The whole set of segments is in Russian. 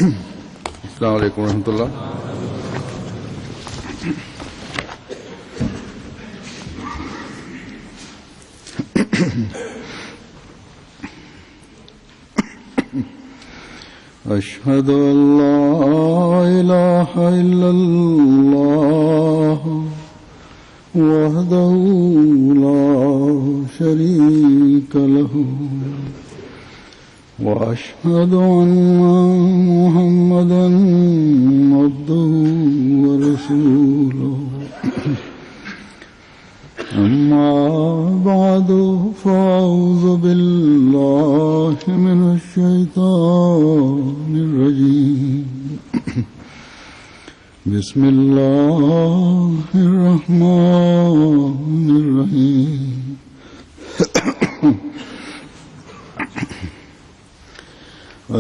अस्सलामु अलैकुम रहमतुल्लाह। अशहदु अल्ला इलाहा इल्लल्लाह वहदहु ला शरीका लहु वअशहदु अन्ना मुहम्मदन अब्दुहु व रसूलुहु अम्मा बअदु फ़अऊज़ु बिल्लाहि मिनश शैतानिर रजीम बिस्मिल्लाहिर रहमानिर रहीम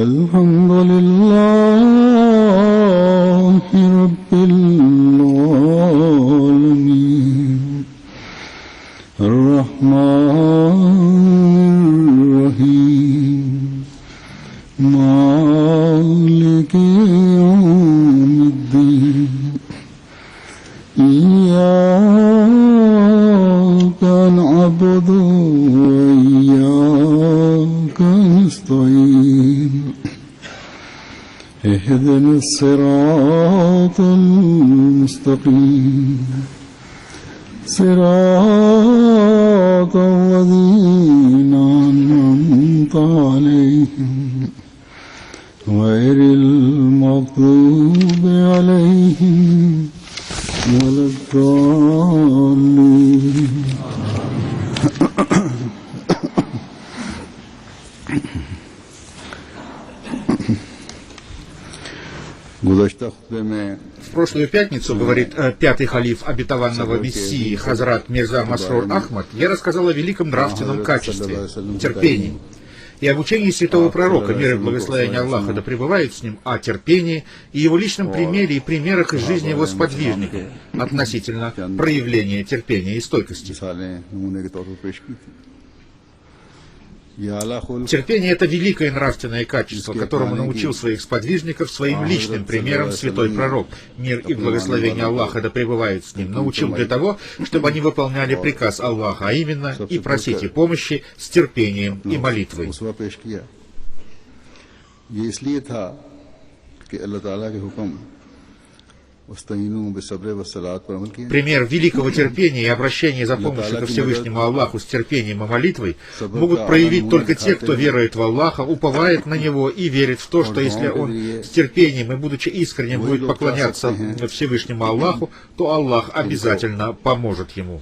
अल्हम्दुलिल्लाहि रब्बिल आलमीन अर्रहमानिर रहीम मालिकि यौमिद्दीन इय्याका नअबुदु व इय्याका नस्तईन اهدنا الصراط المستقيم صراط الذين أنعمت عليهم غير المغضوب عليهم ولا الضالين В прошлую пятницу, говорит пятый халиф обетованного Мессии Хазрат Мирза Масрур Ахмад, я рассказал о великом нравственном качестве – терпении, и об учении святого пророка, мир и благословение Аллаха да пребывает с ним, о терпении и его личном примере и примерах из жизни его сподвижников относительно проявления терпения и стойкости. Терпение – это великое нравственное качество, которому научил своих сподвижников своим личным примером святой пророк, мир и благословение Аллаха да пребывает с ним, научил для того, чтобы они выполняли приказ Аллаха, а именно и просите помощи с терпением и молитвой. Пример великого терпения и обращения за помощью ко Всевышнему Аллаху с терпением и молитвой могут проявить только те, кто верует в Аллаха, уповает на Него и верит в то, что если он с терпением и будучи искренним будет поклоняться Всевышнему Аллаху, то Аллах обязательно поможет ему.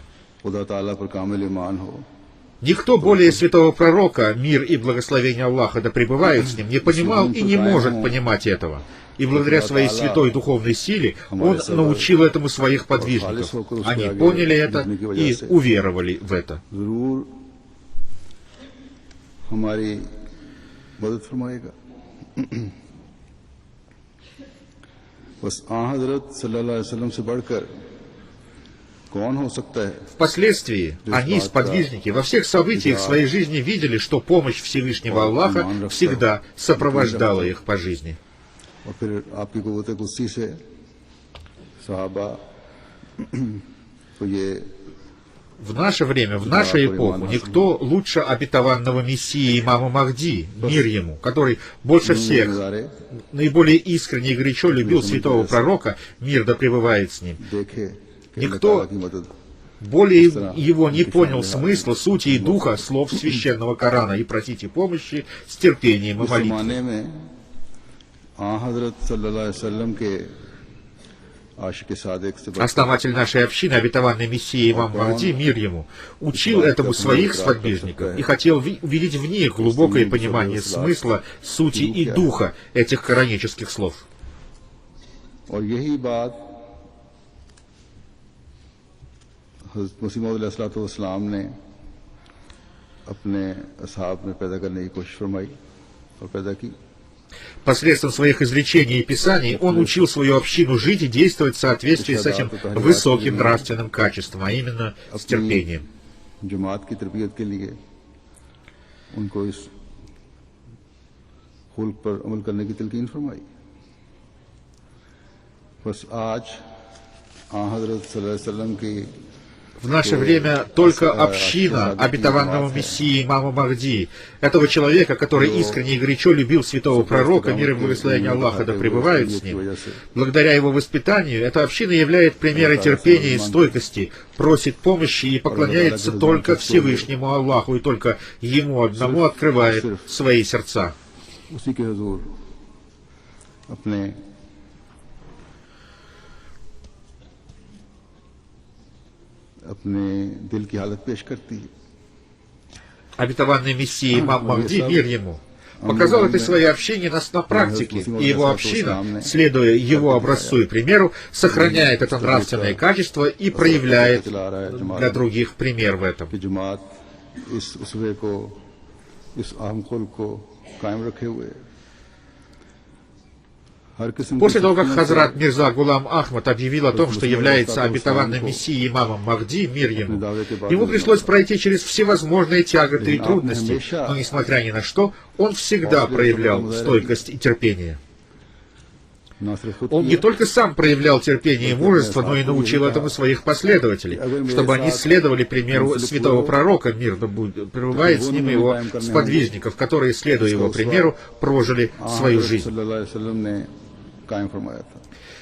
Никто более святого пророка, мир и благословение Аллаха да пребывают с ним, не понимал и не может понимать этого. И благодаря своей святой духовной силе он научил этому своих подвижников. Они поняли это и уверовали в это. Впоследствии они, сподвижники, во всех событиях своей жизни видели, что помощь Всевышнего Аллаха всегда сопровождала их по жизни. В наше время, в нашу эпоху, никто лучше обетованного Мессии имама Махди, мир ему, который больше всех, наиболее искренне и горячо любил святого пророка, мир да пребывает с ним. Никто более его не понял смысла, сути и духа слов священного Корана и просите помощи с терпением и молитвой. Основатель нашей общины, обетованный Мессия имам Махди, мир ему, учил этому своих сподвижников и хотел увидеть в них глубокое понимание смысла, сути и духа этих коранических слов. Посредством своих изречений и писаний он учил свою общину жить и действовать в соответствии с этим высоким нравственным качеством, а именно с терпением. बस आज हज़रत सल्लल्लाहु अलैहि वसल्लम की В наше время только община обетованного Мессии имама Махди, этого человека, который искренне и горячо любил святого пророка, мир и благословение Аллаха да пребывают с ним. Благодаря его воспитанию, эта община является примером терпения и стойкости, просит помощи и поклоняется только Всевышнему Аллаху, и только Ему одному открывает свои сердца. Обетованный Мессия имам Махди, мир ему, показал это свое общение на практике, и его община, следуя его образцу и примеру, сохраняет это нравственное качество и проявляет для других пример в этом. После того, как Хазрат Мирза Гулам Ахмад объявил о том, что является обетованным Мессией имамом Махди, мир ему пришлось пройти через всевозможные тяготы и трудности, но, несмотря ни на что, он всегда проявлял стойкость и терпение. Он не только сам проявлял терпение и мужество, но и научил этому своих последователей, чтобы они следовали примеру святого пророка, мир да пребывает с ним и его сподвижников, которые, следуя его примеру, прожили свою жизнь.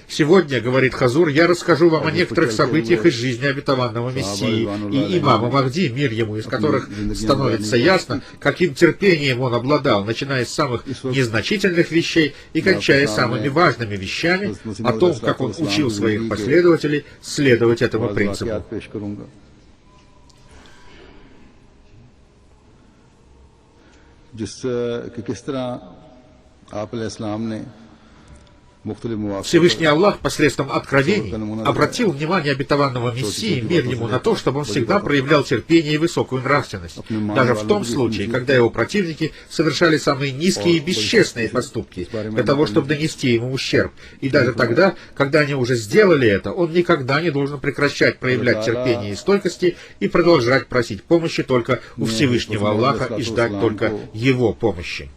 Сегодня, говорит Хазур, я расскажу вам о некоторых событиях из жизни обетованного Мессии и имама Махди, мир ему, из которых становится ясно, каким терпением он обладал, начиная с самых незначительных вещей и кончая самыми важными вещами, о том, как он учил своих последователей следовать этому принципу. Всевышний Аллах посредством откровений обратил внимание обетованного Мессии, мир ему, на то, чтобы он всегда проявлял терпение и высокую нравственность, даже в том случае, когда его противники совершали самые низкие и бесчестные поступки, для того, чтобы нанести ему ущерб. И даже тогда, когда они уже сделали это, он никогда не должен прекращать проявлять терпение и стойкости и продолжать просить помощи только у Всевышнего Аллаха и ждать только Его помощи.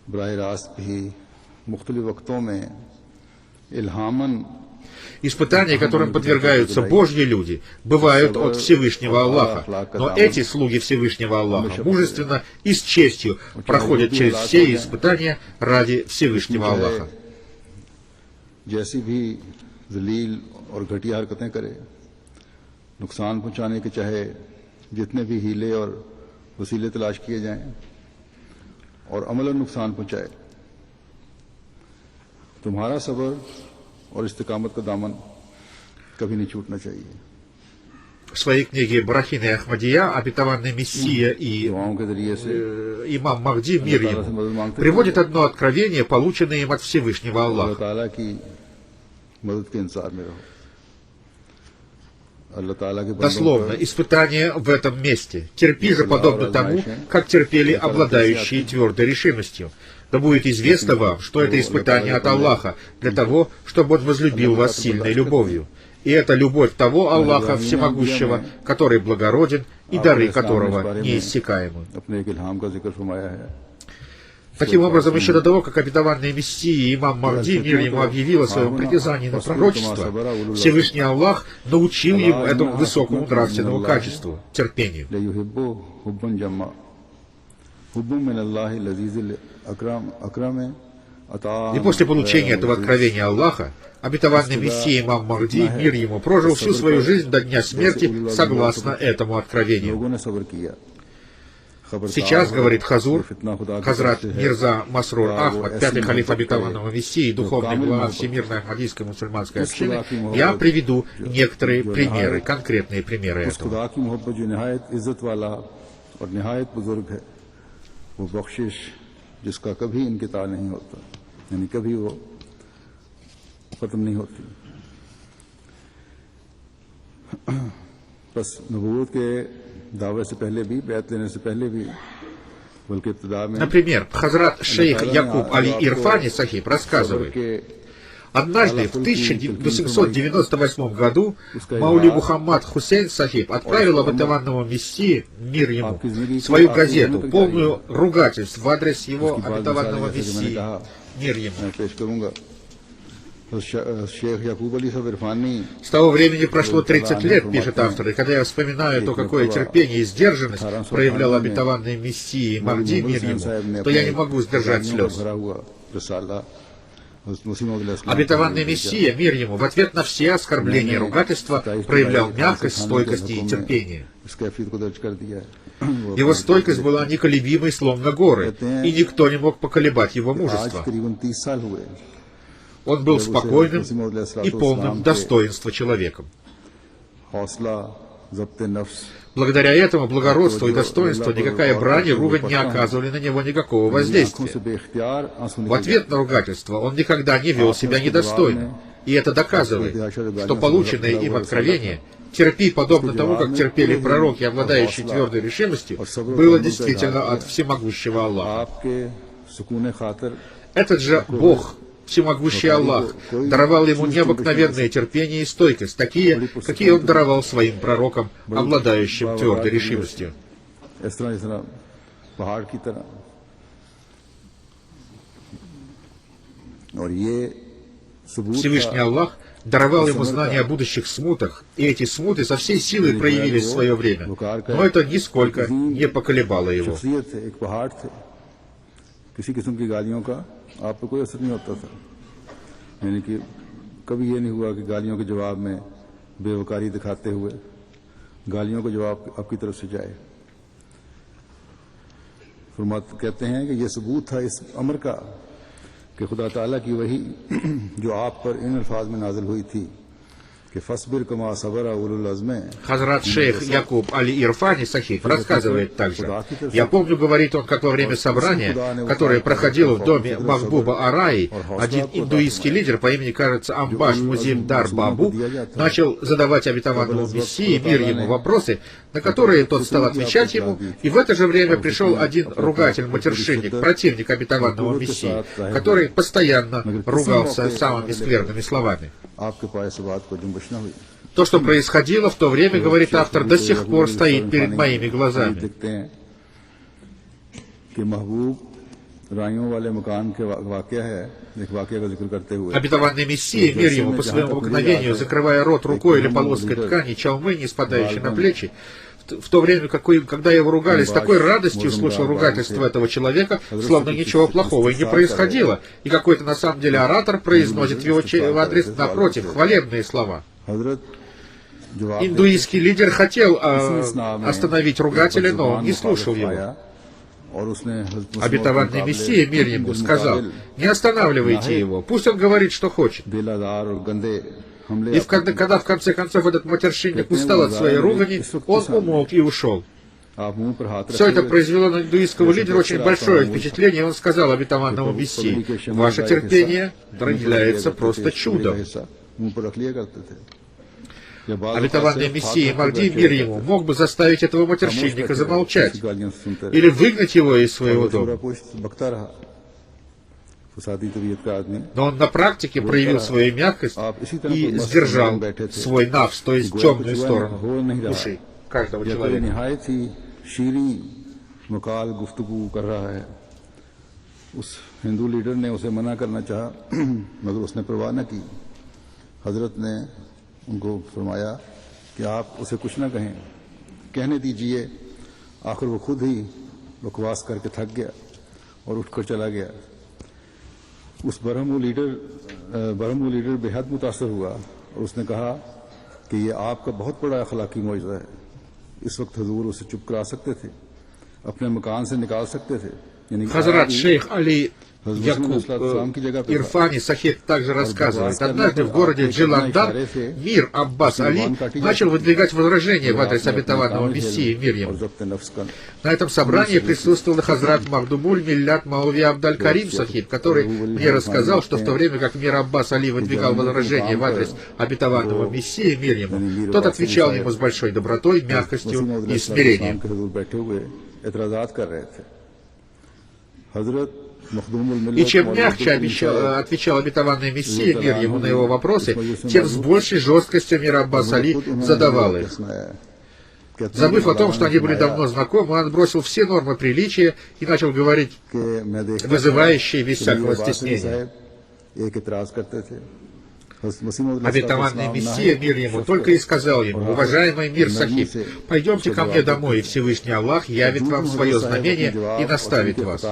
Испытания, которым подвергаются Божьи люди, бывают от Всевышнего Аллаха, но эти слуги Всевышнего Аллаха мужественно и с честью проходят через все испытания ради Всевышнего Аллаха. तुम्हारा सब्र और इस्तिकामत का दामन कभी नहीं छूटना चाहिए. В своей книге Барахин и Ахмадия обетованный Мессия и имам Махди, мир ему, приводит одно откровение, полученное им от Всевышнего Аллаха. Дословно, испытание в этом месте. Терпи же подобно тому, как терпели обладающие твердой решимостью. Да будет известно вам, что это испытание от Аллаха, для того, чтобы Он возлюбил вас сильной любовью. И это любовь того Аллаха Всемогущего, который благороден и дары которого неиссякаемы. Таким образом, еще до того, как обетованный Мессия имам Махди, мир ему, объявил о своем притязании на пророчество, Всевышний Аллах научил ему этому высокому нравственному качеству, терпению. И после получения этого откровения Аллаха, обетованный Мессия имам Махди, мир ему, прожил всю свою жизнь до дня смерти согласно этому откровению. Сейчас, говорит Хазур, Хазрат Мирза Масрур Ахмад, пятый халиф обетованного Мессии, духовный глава Всемирной Ахмадийской мусульманской общины, я приведу некоторые примеры, конкретные примеры этого. Например, Хазрат шейх Якуб Али Ирфани Сахиб рассказывает, однажды в 1898 году Маули Мухаммад Хусейн Сахиб отправил обетованному Мессии, мир ему, свою газету, полную ругательств в адрес его обетованного Мессии, мир ему. शेख याकूब अली साहब इरफानी С того времени прошло 30 лет, пишет автор, и когда я вспоминаю то, какое терпение и сдержанность проявлял обетованный Мессии Махди, мир ему, то я не могу сдержать слез. Обетованный Мессия, мир ему, в ответ на все оскорбления и ругательства проявлял мягкость, стойкость и терпение. Его стойкость была неколебимой, словно горы, и никто не мог поколебать его мужество. Он был спокойным и полным достоинства человеком. Благодаря этому благородству и достоинству никакая брань и ругань не оказывали на него никакого воздействия. В ответ на ругательство он никогда не вел себя недостойно, и это доказывает, что полученное им откровение «терпи, подобно тому, как терпели пророки, обладающие твердой решимостью», было действительно от всемогущего Аллаха. Этот же Бог, всемогущий Аллах, даровал ему необыкновенное терпение и стойкость, такие, какие он даровал своим пророкам, обладающим твердой решимостью. Всевышний Аллах даровал ему знания о будущих смутах, и эти смуты со всей силой проявились в свое время, но это нисколько не поколебало его. आप पे कोई असर नहीं होता था, यानी कि कभी ये नहीं हुआ कि गालियों के जवाब में बेवकारी दिखाते हुए गालियों का जवाब आपकी तरफ से जाए। फरमाते कहते हैं कि ये सबूत था इस अमर का कि खुदा ताला की वही जो आप पर इन अल्फाज में नाजिल हुई थी कि फस्बिर कमा सबरा उलुल अज़्म। Хазрат шейх Якуб Али Ирфани Сахиф рассказывает также: «Я помню, говорит он, как во время собрания, которое проходило в доме Махбуба Араи, один индуистский лидер по имени, кажется, Амбаш Музимдар Бабу начал задавать обетованному Мессии, мир ему, вопросы, на которые тот стал отвечать ему, и в это же время пришел один ругатель-матершинник, противник обетованного Мессии, который постоянно ругался самыми скверными словами. То, что происходило в то время, говорит автор, до сих пор стоит перед моими глазами. Обетованный Мессия, мир ему, по своему обыкновению, закрывая рот рукой или полоской ткани, чалмы, не спадающей на плечи, в то время, когда его ругали, с такой радостью слушал ругательство этого человека, словно ничего плохого и не происходило, и какой-то на самом деле оратор произносит в его адрес, напротив, хвалебные слова. Индуистский лидер хотел остановить ругателя, но он не слушал его. Обетованный Мессия, мир ему, сказал: «Не останавливайте его, пусть он говорит, что хочет». И когда в конце концов этот матершинник устал от своей ругани, он умолк и ушел. Все это произвело на индуистского лидера очень большое впечатление, и он сказал обетованному Мессии: «Ваше терпение является просто чудом». Обетованный Мессия Махди, мир ему, мог бы заставить этого матершинника замолчать или выгнать его из своего дома. Но он на практике проявил свою мягкость и сдержал свой нафс, то есть темную сторону души каждого человека. हिंदू लीडर ने उसे मना करना चाहा, मगर उसने परवाह न की। हजरत ने उनको फरमाया कि आप उसे कुछ न कहें, कहने दीजिए। आखिर वो खुद ही बकवास करके थक गया और उठकर चला गया। उस बरहमू लीडर बेहद मुतासर हुआ और उसने कहा कि ये आपका बहुत बड़ा अखलाकी मौजज़ा है। इस वक्त हुजूर उसे चुप करा सकते थे, अपने मकान से निकाल सकते थे। Хазрат шейх Али Якуб Ирфани Сахиб также рассказывает: однажды в городе Джиландан мир Аббас Али начал выдвигать возражения в адрес обетованного Мессии, мир ему. На этом собрании присутствовал Хазрат Махдумуль Миллят Мауви Абдаль Карим Сахиб, который мне рассказал, что в то время как мир Аббас Али выдвигал возражения в адрес обетованного Мессии, мир ему, тот отвечал ему с большой добротой, мягкостью и смирением. И чем мягче отвечал обетованный Мессия, мир ему, на его вопросы, тем с большей жесткостью мир Аббас Али задавал их. Забыв о том, что они были давно знакомы, он отбросил все нормы приличия и начал говорить, вызывающие без всякого стеснения. Обетованный Мессия, мир ему, только и сказал ему: уважаемый Мир Сахиб, пойдемте ко мне домой, и Всевышний Аллах явит вам свое знамение и наставит вас.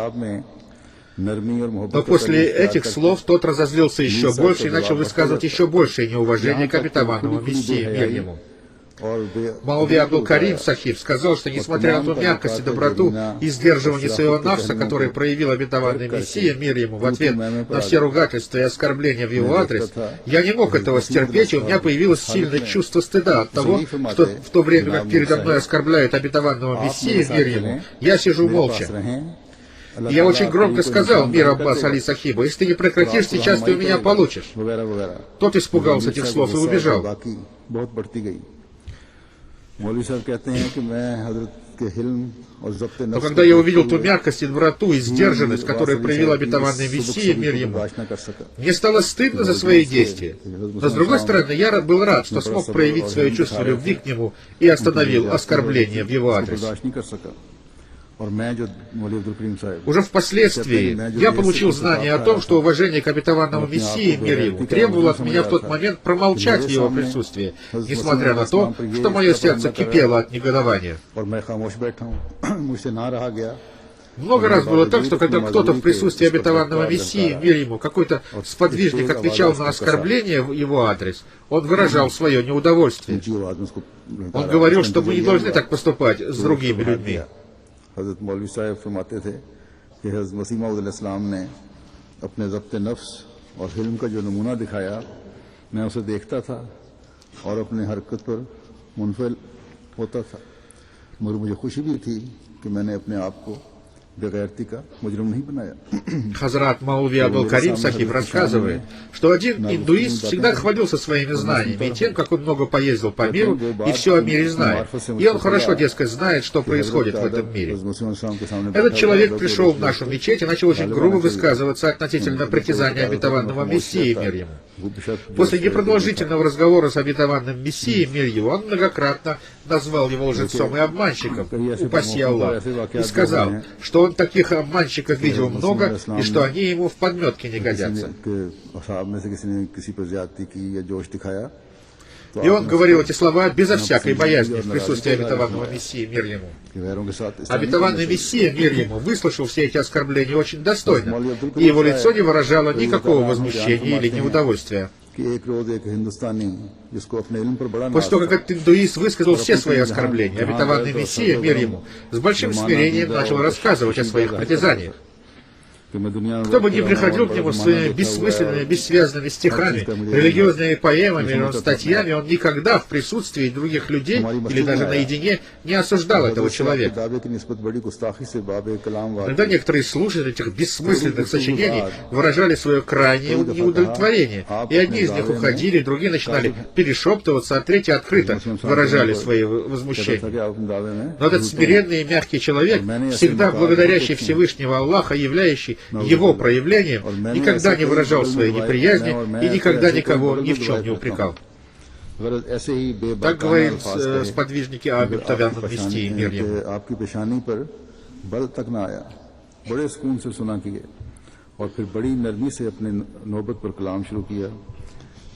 Но после этих слов тот разозлился еще больше и начал высказывать еще большее неуважение к обетованному Мессии, мир ему. Маулви Абдул-Карим Сахиб сказал, что несмотря на ту мягкость и доброту и сдерживание своего нафса, который проявил обетованный Мессия, мир ему, в ответ на все ругательства и оскорбления в его адрес, я не мог этого стерпеть, и у меня появилось сильное чувство стыда от того, что в то время, как передо мной оскорбляют обетованного Мессии, мир ему, я сижу молча. И я очень громко сказал Мир Аббас Али Сахибу: если ты не прекратишь, сейчас ты у меня получишь. Тот испугался этих слов и убежал. Но когда я увидел ту мягкость и доброту и сдержанность, которую проявил обетованный Мессия, мир ему, мне стало стыдно за свои действия. Но с другой стороны, я был рад, что смог проявить свое чувство любви к нему и остановил оскорбление в его адрес. Уже впоследствии я получил знание о том, что уважение к обетованному Мессии, мир ему, требовало от меня в тот момент промолчать в его присутствии, несмотря на то, что мое сердце кипело от негодования. Много раз было так, что когда кто-то в присутствии обетованного Мессии, мир ему, какой-то сподвижник отвечал на оскорбление в его адрес, он выражал свое неудовольствие. Он говорил, что мы не должны так поступать с другими людьми. हज़रत मौलवी साहब फरमाते थे कि हज़रत मसीह मौऊद अलैहिस्सलाम ने अपने ज़ब्त नफ्स और हिल्म का जो नमूना दिखाया, मैं उसे देखता था और अपने हरकत पर मुनफिल होता था, मगर मुझे खुशी भी थी कि मैंने अपने आप को बेगैरती का मुजरिम नहीं बनाया. Хазрат Маулви Абдул-Карим Сахиб рассказывает, что один индуист всегда хвалился своими знаниями и тем, как он много поездил по миру и все о мире знает. И он хорошо, дескать, знает, что происходит в этом мире. Этот человек пришел в нашу мечеть и начал очень грубо высказываться относительно притязания обетованного Мессии, мир ему. После непродолжительного разговора с обетованным Мессией, мир его, он многократно назвал его лжецом и обманщиком, упаси Аллах, и сказал, что он таких обманщиков видел много, и что они ему в подметке не годятся. И он говорил эти слова безо всякой боязни в присутствии обетованного Мессии, мир ему. Обетованный Мессия, мир ему, выслушал все эти оскорбления очень достойно, и его лицо не выражало никакого возмущения или неудовольствия. После того, как этот индуист высказал все свои оскорбления, обетованный Мессия, мир ему, с большим смирением начал рассказывать о своих притязаниях. Кто бы ни приходил к нему своими бессмысленными, бессвязными стихами, религиозными поэмами или статьями, он никогда в присутствии других людей или даже наедине не осуждал этого человека. Когда некоторые слушатели этих бессмысленных сочинений выражали свое крайнее неудовлетворение, и одни из них уходили, другие начинали перешептываться, а третьи открыто выражали свои возмущения. Но этот смиренный и мягкий человек, всегда благодарящий Всевышнего Аллаха, являющий его проявлением, никогда не выражал своей неприязни и никогда никого ни в чем не упрекал. Так говорит сподвижники о обетованном Мессии, мир ему. और फिर बड़ी नरमी से अपने नौबत पर कलाम शुरू किया.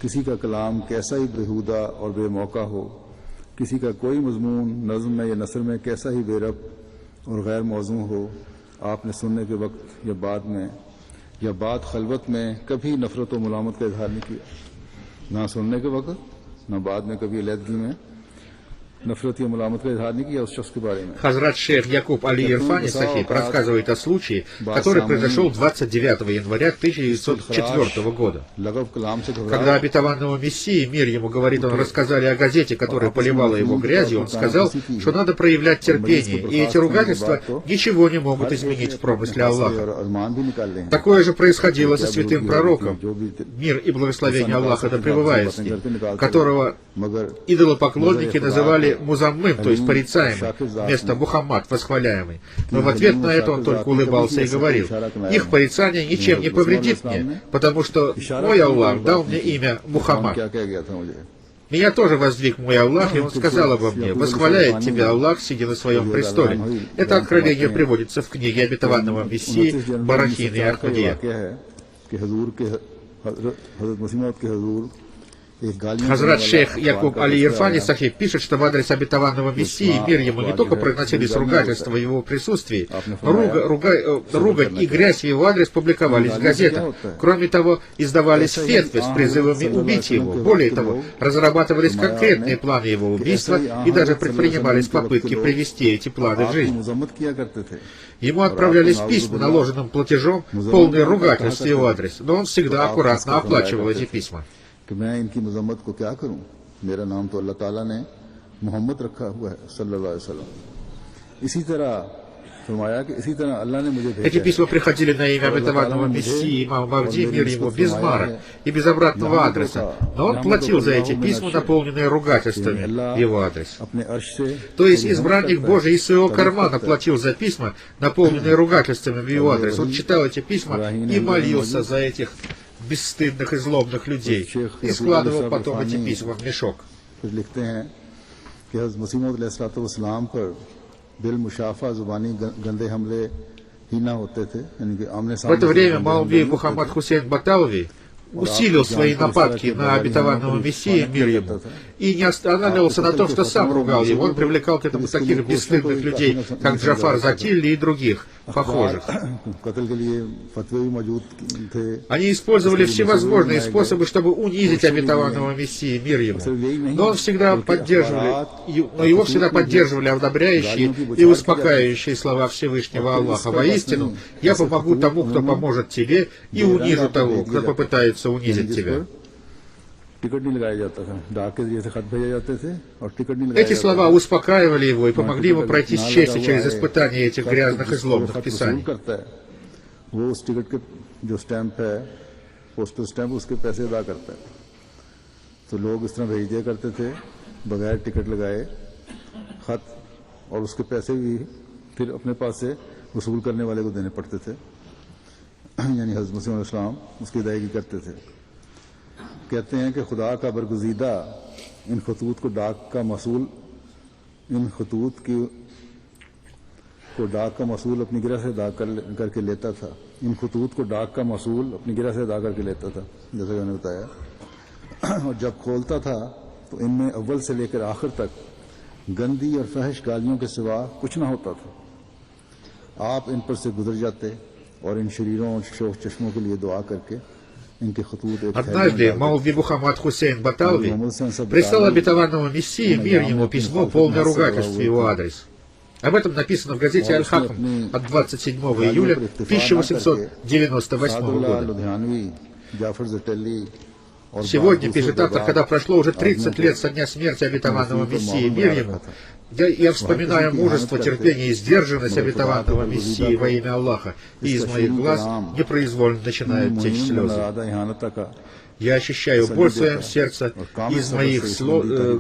किसी का कलाम कैसा ही बेहुदा और बेमौका हो, किसी का कोई मजमून नज़्म में या नसर में कैसा ही बेरब और गैर मौजू हो, आपने सुनने के वक्त या बाद में या बाद खलवत में कभी नफरत और मुलामत का इजहार नहीं किया. ना सुनने के वक्त ना बाद में कभी अलहदगी में नफरत या मुलामत का इजहार नहीं किया उस शख्स के बारे में. Хазрат шейх Якуб Али Ирфани Сахиб рассказывает о случае, который произошел 29 января 1904 года. Когда обетованному Мессии, мир ему, говорит, он рассказали о газете, которая поливала его грязью, он сказал, что надо проявлять терпение, и эти ругательства ничего не могут изменить в промысле Аллаха. Такое же происходило со святым пророком, мир и благословение Аллаха да пребывает с ним, которого идолопоклонники называли Музаммым, то есть порицаемый, вместо Мухаммад, восхваляемый. Но в ответ на это он только улыбался и говорил: их порицание ничем не повредит мне, потому что мой Аллах дал мне имя Мухаммад. Меня тоже воздвиг мой Аллах, и он сказал обо мне: восхваляет тебя Аллах, сидя на своем престоле. Это откровение приводится в книге обетованного Мессии Барахин и Ахмадия. हज़रत मसीह मौद के हुज़ूर एक गालियों Хазрат шейх Якуб Али Ирфани Сахиб пишет, что в адрес обетованного Мессии, мир ему, не только произносились ругательства в его присутствии, ругань и грязь в его адрес публиковались в газетах. Кроме того, издавались фетвы с призывами убить его. Более того, разрабатывались конкретные планы его убийства и даже предпринимались попытки привести эти планы в жизнь. Ему отправлялись письма наложенным платежом, полные ругательств в его адрес, но он всегда аккуратно оплачивал эти письма. कि मैं इनकी मजम्मत को क्या करूं, मेरा नाम तो अल्लाह ताला ने मोहम्मद रखा हुआ है सल्लल्लाहु अलैहि वसल्लम। इसी तरह फरमाया कि इसी तरह अल्लाह ने मुझे Эти письма приходили на имя обетованного Мессии, имама Махди, мир ему, без мара и без обратного адреса. Но он платил за эти письма, наполненные ругательствами в его адрес. То есть избранник Божий из своего кармана платил за письма, наполненные ругательствами в его адрес. Он читал эти письма и молился за этих бесстыдных и злобных людей и складывал потом эти письма в мешок. В это время Маулви Мухаммад Хусейн Баталви усилил свои нападки на обетованного Мессию, мир ему, и не останавливался на том, что сам ругал его. Он привлекал к этому таких бесстыдных людей, как Джафар Затилли и других похожих. Они использовали всевозможные способы, чтобы унизить обетованного Мессии, мир ему. Но он всегда его всегда поддерживали одобряющие и успокаивающие слова Всевышнего Аллаха. Воистину, я помогу тому, кто поможет тебе, и унижу того, кто попытается унизить тебя. Эти слова успокаивали его и помогли ему пройти с честью через испытания этих грязных и злобных писаний. तो लोग इस तरह भेज दिया करते थे बगैर टिकट लगाए खत और उसके पैसे भी फिर अपने पास से वसूल करने वाले को देने पड़ते थे यानी हज़रत मसीह अलैहि सलाम उसकी अदायगी करते थे। कहते हैं कि खुदा का बरगुज़ीदा इन खतूत को डाक का मसूल अपनी गिरह से अदा करके लेता था। इन खतूत को डाक का मसूल अपनी गिरह से अदा करके लेता था, जैसा कि मैंने बताया। और जब खोलता था तो इनमें अव्वल से लेकर आखिर तक गंदी और फहश गालियों के सिवा कुछ ना होता था। आप इन पर से गुजर जाते और इन शरीरों और शोख चश्मों के लिए दुआ करके इनके खतूत एक Однажды Маулви Мухаммад Хусейн Баталви прислал обетованному Мессии, мир ему, письмо, полное ругательств в его адрес. Об этом написано в газете «Аль-Хакм» от 27 июля 1898 года. Сегодня, пишет автор, когда прошло уже 30 лет со дня смерти обетованного Мессии, мир ему, я вспоминаю мужество, терпение и сдержанность обетованного Мессии во имя Аллаха, и из моих глаз непроизвольно начинают течь слезы. Я ощущаю боль в своем сердце, и из моих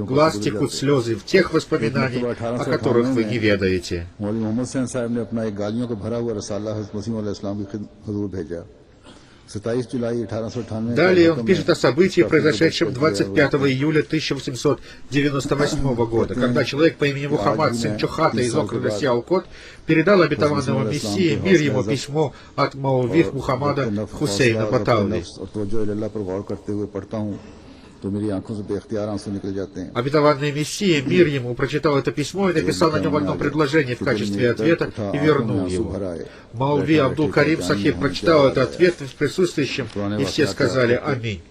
глаз текут слезы в тех воспоминаниях, о которых вы не ведаете. Далее он пишет о событии, произошедшем 25 июля 1898 года, когда человек по имени Мухаммад, сын Чухата из округа Сиалкот, передал обетованному Мессии, мир ему, письмо от Маулви Мухаммада Хусейна Баталви. Обетованный Мессия, мир ему, прочитал это письмо и написал на нем одно предложение в качестве ответа и вернул его. Маулви Абдул-Карим Сахиб прочитал этот ответ в присутствующем, и все сказали «Аминь».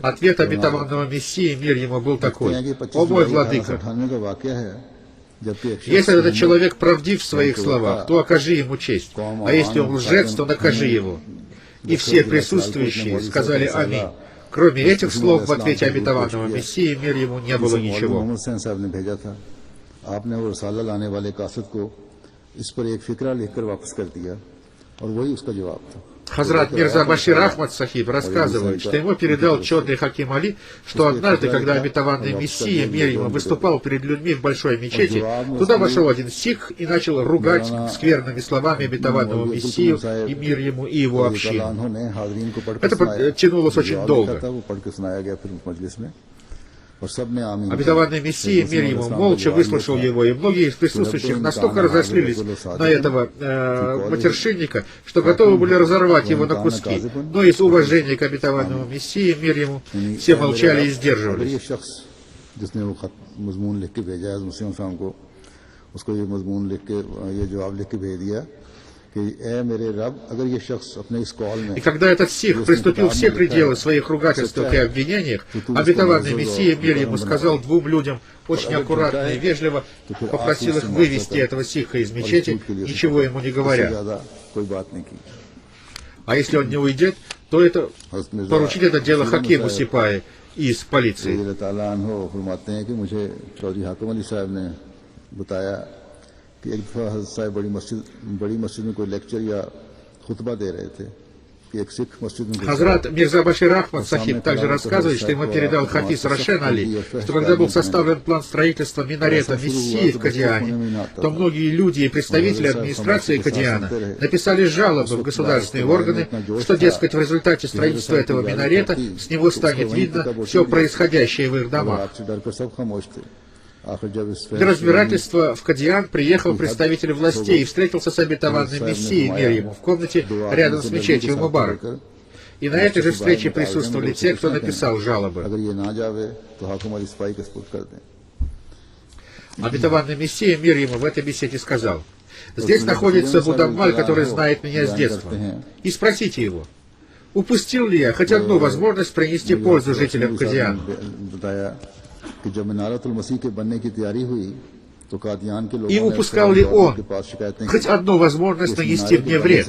Ответ обетованного Мессии, мир ему, был такой: «О мой владыка, если этот человек правдив в своих словах, то окажи ему честь, а если он лжец, то накажи его». И все присутствующие сказали «Аминь». Кроме этих слов в ответе обетованного Мессии, мир ему, не было ничего. Хазрат Мирза Башир Ахмад Сахиб рассказывает, что ему передал Чодри Хаким Али, что однажды, когда обетованный Мессия, мир ему, выступал перед людьми в большой мечети, туда вошел один сикх и начал ругать скверными словами обетованного Мессию, и мир ему, и его общину. Это тянулось очень долго. Обетованный Мессия, мир ему, молча выслушал его, и многие из присутствующих настолько разошлились на этого матершинника, что готовы были разорвать его на куски. Но из уважения к обетованному Мессии, мир ему, все молчали и сдерживались. И когда этот сих приступил все пределы в своих ругательствах и обвинениях, обетованный Мессия, мир ему, сказал двум людям очень аккуратно и вежливо, попросил их вывести этого сиха из мечети, ничего ему не говоря. А если он не уйдет, то это поручить это дело Хакиму Сипае из полиции. कि एक दफ़ा हज़रत साहब बड़ी मस्जिद में कोई लेक्चर या खुतबा दे रहे थे कि एक सिख मस्जिद में Хазрат Мирза Башир Ахмад Сахиб также рассказывает, что ему передал Хафиз Рашен Али, что когда был составлен план строительства минарета Мессии в Кадиане, то многие люди и представители администрации Кадиана написали жалобы в государственные органы, что, дескать, в результате строительства этого минарета с него станет видно все происходящее в их домах. Для разбирательства в Кадиан приехал представитель властей и встретился с обетованным Мессией, мир ему, в комнате рядом с мечетью Мубарак. И на этой же встрече присутствовали те, кто написал жалобы. Обетованный Мессия, мир ему, в этой беседе сказал: «Здесь находится Будаммаль, который знает меня с детства. И спросите его, упустил ли я хоть одну возможность принести пользу жителям Кадиана?» И упускал ли он хоть одну возможность нанести мне вред?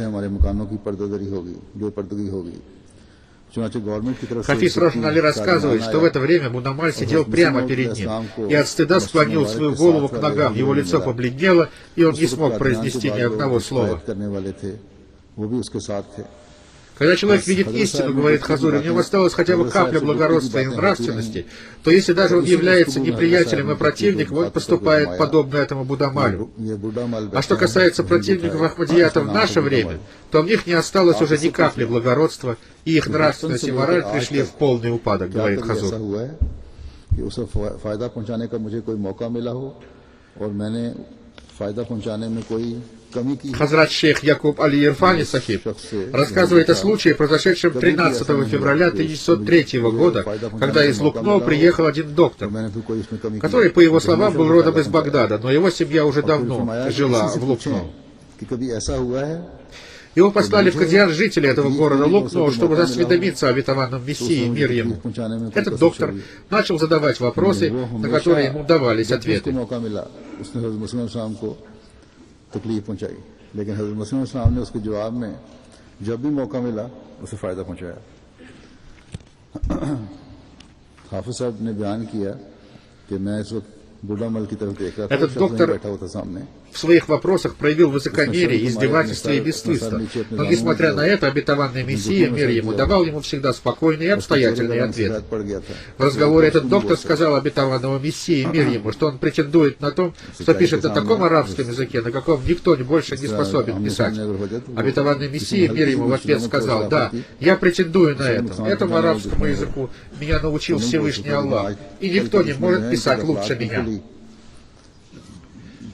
Хафиз Рашен Али рассказывает, что в это время Будаммаль сидел прямо перед ним и от стыда склонил свою голову к ногам, его лицо побледнело, и он не смог произнести ни одного слова. Когда человек видит истину, говорит Хазури, в нем осталась хотя бы капля благородства и нравственности, то если даже он является неприятелем и противником, он поступает подобно этому Будаммалю. А что касается противников Ахмадията в наше время, то в них не осталось уже ни капли благородства, и их нравственность и мораль пришли в полный упадок, говорит Хазур. Хазрат шейх Якуб Али Ирфани Сахиб рассказывает о случае, произошедшем 13 февраля 1903 года, когда из Лукно приехал один доктор, который, по его словам, был родом из Багдада, но его семья уже давно жила в Лукно. Его послали в Кадиан жители этого города Лукно, чтобы осведомиться о обетованном Мессии, мир ему. Этот доктор начал задавать вопросы, на которые ему давались ответы. तकलीफ पहुंचाई, लेकिन हज़रत मसीह अलैहिस्सलाम ने उसके जवाब में जब भी मौका मिला उसे फ़ायदा पहुंचाया। हाफिज़ साहब ने बयान किया कि मैं इस वक्त बुडामल की तरफ देख रहा था, этот доктор बैठा हुआ था सामने. В своих вопросах проявил высокомерие, издевательство и бесстыдство. Но, несмотря на это, обетованный Мессия, мир ему, давал ему всегда спокойные и обстоятельные ответы. В разговоре этот доктор сказал обетованному Мессии, мир ему, что он претендует на то, что пишет на таком арабском языке, на каком никто больше не способен писать. Обетованный Мессия, мир ему, в ответ сказал: «Да, я претендую на это. Этому арабскому языку меня научил Всевышний Аллах, и никто не может писать лучше меня».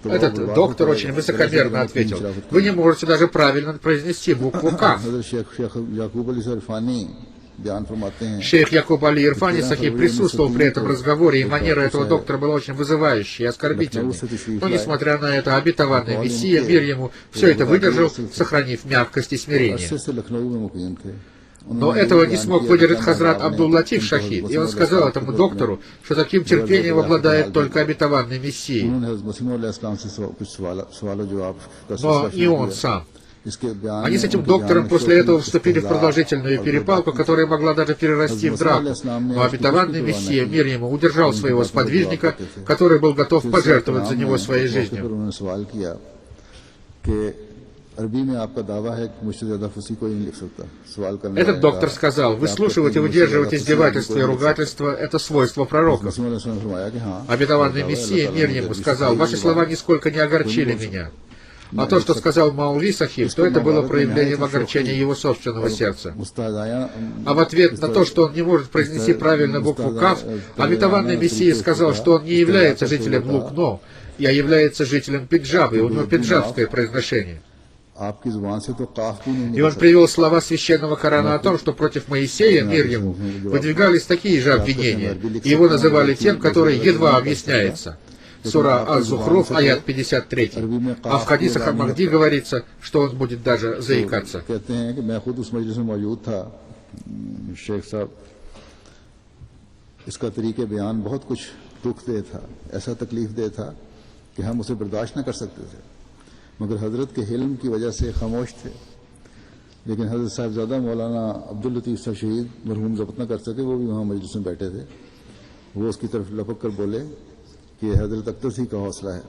Этот доктор очень высокомерно ответил: «Вы не можете даже правильно произнести букву «К». Шейх Якуб Али Ирфани Сахиб присутствовал при этом разговоре, и манера этого доктора была очень вызывающей и оскорбительной. Но, несмотря на это, обетованный Мессия, мир ему, все это выдержал, сохранив мягкость и смирение. Но этого не смог выдержать Хазрат Абдул-Латиф Шахид, и он сказал этому доктору, что таким терпением обладает только обетованный Мессия. Но не он сам. Они с этим доктором после этого вступили в продолжительную перепалку, которая могла даже перерасти в драку. Но обетованный Мессия, мир ему, удержал своего сподвижника, который был готов пожертвовать за него своей жизнью. Этот доктор сказал: выслушивать и выдерживать издевательства и ругательства – это свойство пророков. Обетованный Мессия, мир ему, сказал: ваши слова нисколько не огорчили меня. А то, что сказал Маулви Сахиб, то это было проявлением огорчения его собственного сердца. А в ответ на то, что он не может произнести правильно букву «каф», обетованный Мессия сказал, что он не является жителем Лукно, а является жителем Пенджаба, и у него пенджабское произношение. И он привел слова священного Корана о том, что против Моисея, мир ему, выдвигались такие же обвинения, и его называли тем, который едва объясняется. Сура Аз-Зухруф, аят 53. А в хадисах о Махди говорится, что он будет даже заикаться. इसका तरीके बयान बहुत कुछ दुख दे था, ऐसा तकलीफ दे था कि हम उसे बर्दाश्त न कर सकते थे, मगर हजरत के हिल्म की वजह से खामोश थे। लेकिन हजरत साहिबजादा मौलाना अब्दुल लतीफ साहब शहीद मरहूम ज़ब्त न कर सके, वो भी वहाँ मजलिस में बैठे थे। वो उसकी तरफ लपक कर बोले कि हजरत अक्तसी का हौसला है।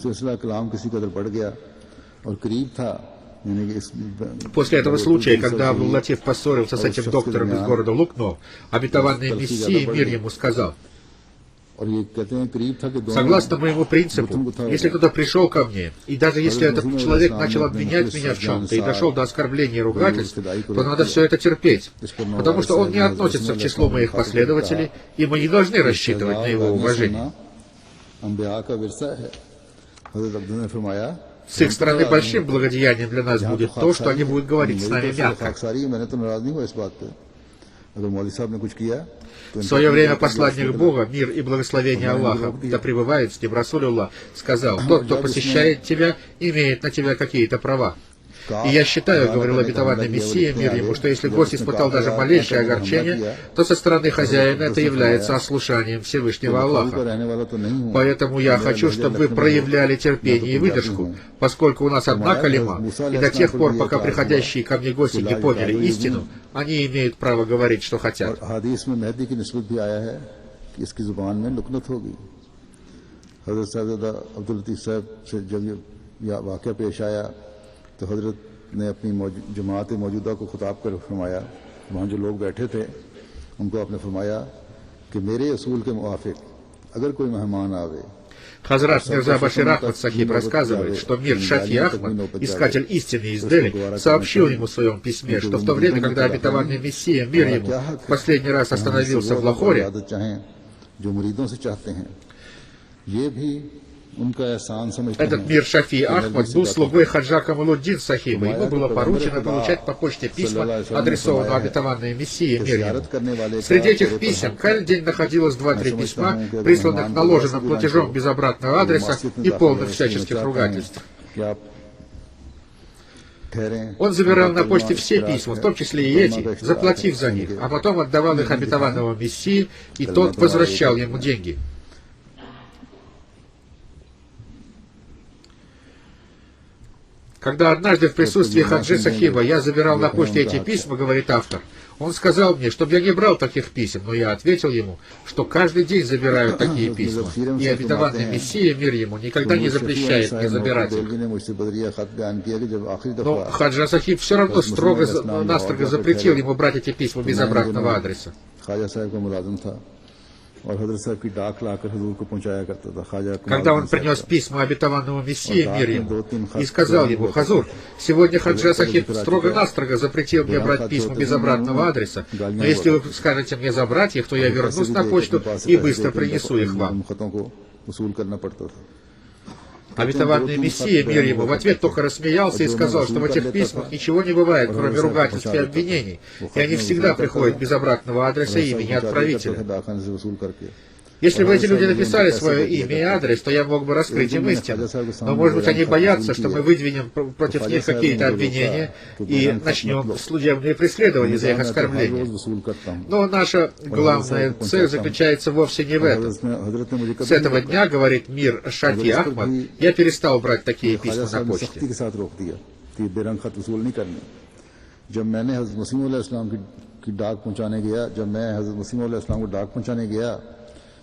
सिलसिला कलाम किसी कदर बढ़ गया और करीब था। После этого случая, когда Абдул-Латиф поссорился с этим доктором из города Лукно, обетованный Мессия, мир ему, сказал: согласно моему принципу, если кто-то пришел ко мне, и даже если этот человек начал обвинять меня в чем-то и дошел до оскорбления и ругательств, то надо все это терпеть, потому что он не относится к числу моих последователей, и мы не должны рассчитывать на его уважение. С их стороны большим благодеянием для нас будет то, что они будут говорить с нами мягко. В свое время посланник Бога, мир и благословение Аллаха, да пребывает с ним Расулюллах, сказал: тот, кто посещает тебя, имеет на тебя какие-то права. И я считаю, говорил обетованный Мессия, мир ему, что если гость испытал даже малейшее огорчение, то со стороны хозяина это является ослушанием Всевышнего Аллаха. Поэтому я хочу, чтобы вы проявляли терпение и выдержку, поскольку у нас одна калима, и до тех пор, пока приходящие ко мне гости не поняли истину, они имеют право говорить, что хотят. तो हजरत ने अपनी जमात मौजूदा को खुताब कर फरमाया, वहाँ जो लोग बैठे थे उनको आपने फरमाया कि मेरे असूल के मुआफिक अगर कोई मेहमान आवे। Хазрат Мирза Башир Ахмад Сахиб рассказывает, что Мир Шафи Ахмад, искатель истины из Дели, сообщил ему в своем письме, что в то время, когда обетованный Мессия, мир ему, в последний раз остановился в Лахоре, этот Мир Шафи Ахмад был слугой Хаджа Камалуддин Сахиба. Ему было поручено получать по почте письма, адресованные обетованные Мессии, мир ему. Среди этих писем каждый день находилось 2-3 письма, присланных наложенным платежом без обратного адреса и полных всяческих ругательств. Он забирал на почте все письма, в том числе и эти, заплатив за них, а потом отдавал их обетованному Мессии, и тот возвращал ему деньги. Когда однажды в присутствии Хаджи Сахиба я забирал на почте эти письма, говорит автор, он сказал мне, чтобы я не брал таких писем, но я ответил ему, что каждый день забираю такие письма, и обетованный Мессия, мир ему, никогда не запрещает мне забирать их. Но Хаджа Сахиб все равно строго-настрого запретил ему брать эти письма без обратного адреса. Когда он принес письма обетованному Мессии, мир ему, и сказал ему: Хазур, сегодня Хаджа Сахиб строго-настрого запретил мне брать письма без обратного адреса, но если вы скажете мне забрать их, то я вернусь на почту и быстро принесу их вам. Обетованный Мессия, мир ему, в ответ только рассмеялся и сказал, что в этих письмах ничего не бывает, кроме ругательств и обвинений, и они всегда приходят без обратного адреса и имени отправителя. Если бы эти люди написали свое имя и адрес, то я мог бы раскрыть им истину. Но, может быть, они боятся, что мы выдвинем против них какие-то обвинения и начнем судебные преследования за их оскорбления. Но наша главная цель заключается вовсе не в этом. С этого дня, говорит Мир Шафи Ахмад, я перестал брать такие письма на почте.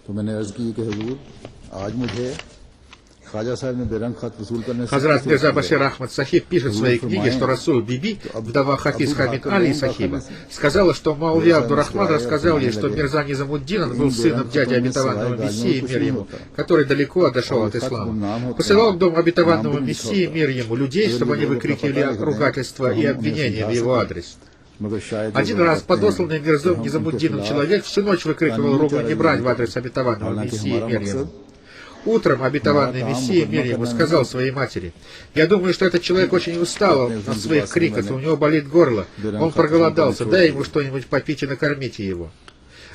तो मैंने अर्ज की कि हुजूर आज मुझे ख्वाजा साहब ने बेरंग खत वसूल करने से Хазрат Мирза Башир Ахмад Сахиб пишет в своей книге, что Расул Биби, вдова Хафиз Хамид Али Сахиба, сказала, что Маулви Абдурахман рассказал ей, что Мирза Низамуддин был сыном дяди обетованного Мессии, мир ему, который далеко отошел от ислама. Посылал в дом обетованного Мессии, мир ему, людей, чтобы они выкрикивали ругательства и обвинения в его адрес. Один раз подосланный Мирзом Низамуддином человек всю ночь выкрикивал ругань и брань в адрес обетованного Мессии, мир ему. Утром обетованный Мессия, мир ему, сказал своей матери: «Я думаю, что этот человек очень устал от своих криков, и у него болит горло. Он проголодался, дай ему что-нибудь попить и накормите его».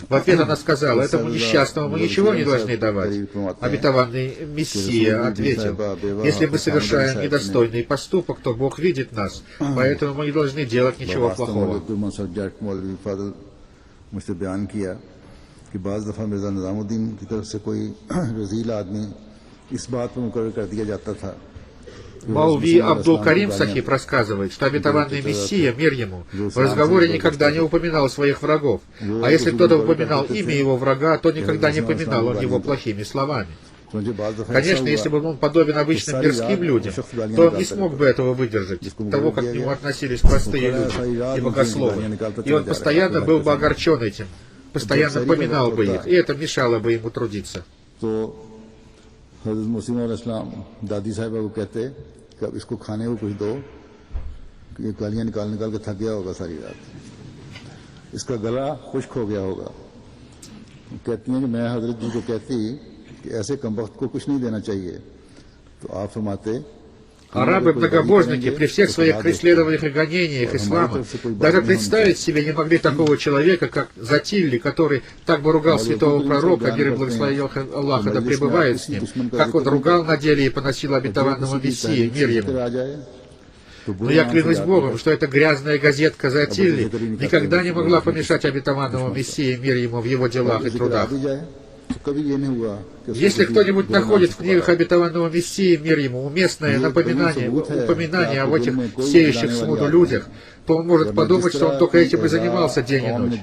В ответ она сказала: «Этому несчастному мы ничего не должны давать». Обетованный Мессия ответил: «Если мы совершаем недостойный поступок, то Бог видит нас, поэтому мы не должны делать ничего плохого». कि बाज़ दफ़ा मिर्ज़ा निज़ामुद्दीन की तरफ से कोई रज़ील आदमी इस बात पर मुकर्रर कर दिया जाता था। Маулви Абдул Карим Сахиб рассказывает, что обетованный Мессия, мир ему, в разговоре никогда не упоминал своих врагов, а если кто-то упоминал имя его врага, то никогда не поминал он его плохими словами. Конечно, если бы он подобен обычным мирским людям, то он не смог бы этого выдержать, того, как к нему относились простые люди и богословы, и он постоянно был бы огорчен этим, постоянно поминал бы их, и это мешало бы ему трудиться. हज़रत मुस्लिम अलैहिस्सलाम दादी साहिबा को कहते कि अब इसको खाने को कुछ दो, ये गालियाँ निकाल निकाल के थक गया होगा सारी रात, इसका गला खुश्क हो गया होगा। कहती हैं कि मैं हज़रत जी को कहती कि ऐसे कमबख्त को कुछ नहीं देना चाहिए, तो आप फरमाते Арабы-многобожники при всех своих преследованиях и гонениях ислама даже представить себе не могли такого человека, как Затилли, который так бы ругал святого пророка, мир и благословение Аллаха да пребывает с ним, как он ругал на деле и поносил обетованного Мессии, мир ему. Но я клянусь Богом, что эта грязная газетка Затилли никогда не могла помешать обетованному Мессии, мир ему, в его делах и трудах. Если кто-нибудь находит в книгах обетованного Мессии, мир ему, уместное напоминание, упоминание об этих сеющих смуту людях, то он может подумать, что он только этим и занимался день и ночь.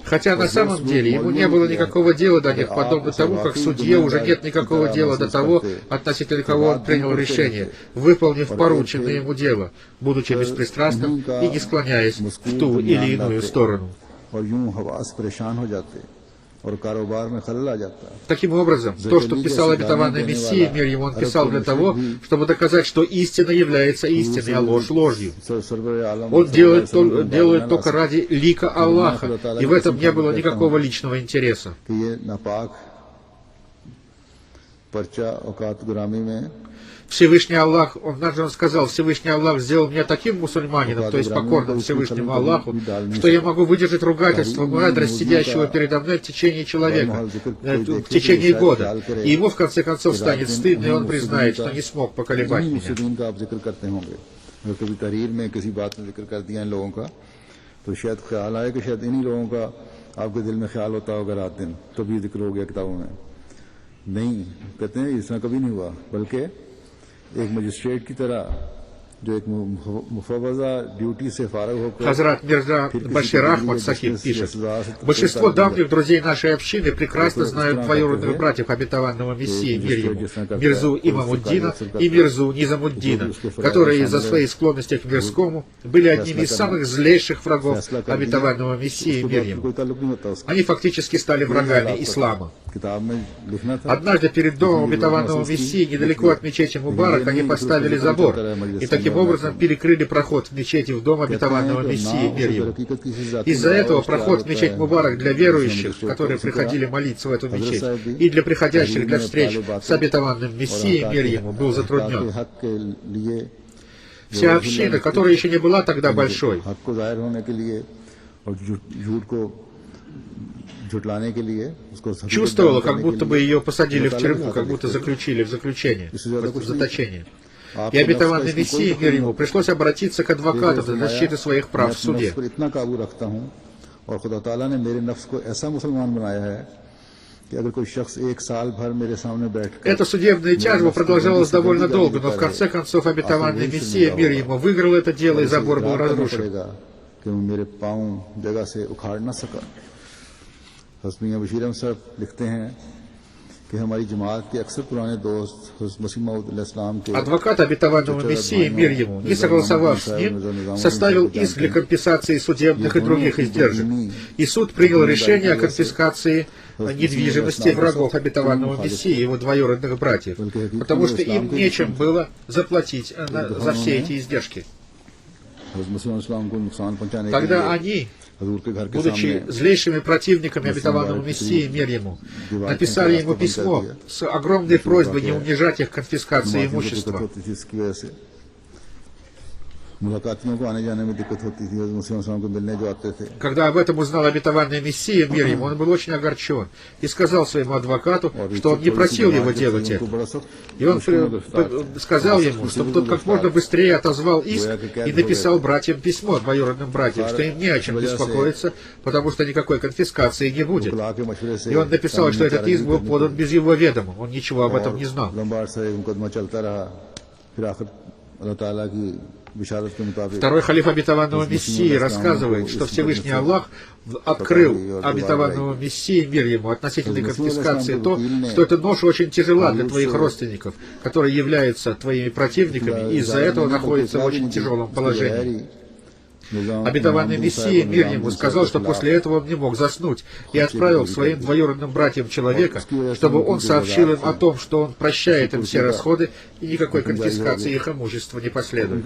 Хотя на самом деле ему не было никакого дела до них, подобно тому, как судье уже нет никакого дела до того, относительно кого он принял решение, выполнив порученное ему дело, будучи беспристрастным и не склоняясь в ту или иную сторону. Таким образом, то, что писал обетованный Мессия, мир ему, он писал для того, чтобы доказать, что истина является истиной, а ложь ложью. Он делает только ради лика Аллаха, и в этом не было никакого личного интереса. Всевышний Аллах, он сказал: Всевышний Аллах сделал меня таким мусульманином, то есть покорным Всевышнему Аллаху, что я могу выдержать ругательство в адрес сидящего передо мной в течение человека, в течение года. И ему в конце концов станет стыдно, и он признает, что не смог поколебать меня. एक मजिस्ट्रेट की तरह जो एक मुफव्वज़ा ड्यूटी से फारग होकर Хазрат Мирза Башир Ахмад Сахиб пишет: большинство давних друзей нашей общины прекрасно знают двоюродных братьев обетованного Мессии, мир ему, Мирзу Имамуддина и Мирзу Низамуддина, которые из-за своей склонности к мирскому были одними из самых злейших врагов обетованного Мессии, мир ему. Они фактически стали врагами ислама. Однажды перед домом обетованного Мессии, недалеко от мечети Мубарак, они поставили забор и таким образом перекрыли проход в мечети в дом обетованного Мессии, мир ему. Из-за этого проход в мечеть Мубарак для верующих, которые приходили молиться в эту мечеть, и для приходящих для встреч с обетованным Мессией, мир ему, был затруднен. Вся община, которая еще не была тогда большой, чувствовала, как будто бы ее посадили в тюрьму, как будто заключили в заточение. И обетованный Мессия, мир ему, пришлось обратиться к адвокату для защиты своих прав в суде. Эта судебная тяжба продолжалась довольно долго, но в конце концов обетованный Мессия, мир ему, выиграл это дело, и забор был разрушен. Адвокат обетованного Мессии, мир ему, не согласовав с ним, составил иск для компенсации судебных и других издержек. И суд принял решение о конфискации недвижимости врагов обетованного Мессии и его двоюродных братьев, потому что им нечем было заплатить за все эти издержки. Тогда они, будучи злейшими противниками обетованного Мессии, мир ему, написали ему письмо с огромной просьбой не унижать их конфискацией имущества. Когда об этом узнал обетованный Мессия, мир ему, он был очень огорчен и сказал своему адвокату, что он не просил его делать это. И он сказал ему, чтобы тот как можно быстрее отозвал иск и написал братьям письмо, двоюродным братьям, что им не о чем беспокоиться, потому что никакой конфискации не будет. И он написал, что этот иск был подан без его ведома, он ничего об этом не знал. Второй халиф обетованного Мессии рассказывает, что Всевышний Аллах открыл обетованного Мессии, мир ему, относительно конфискации то, что эта ноша очень тяжела для твоих родственников, которые являются твоими противниками и из-за этого находятся в очень тяжелом положении. Обетованный Мессия, мир ему, сказал, что после этого он не мог заснуть, и отправил к своим двоюродным братьям человека, чтобы он сообщил им о том, что он прощает им все расходы, и никакой конфискации их имущества не последует.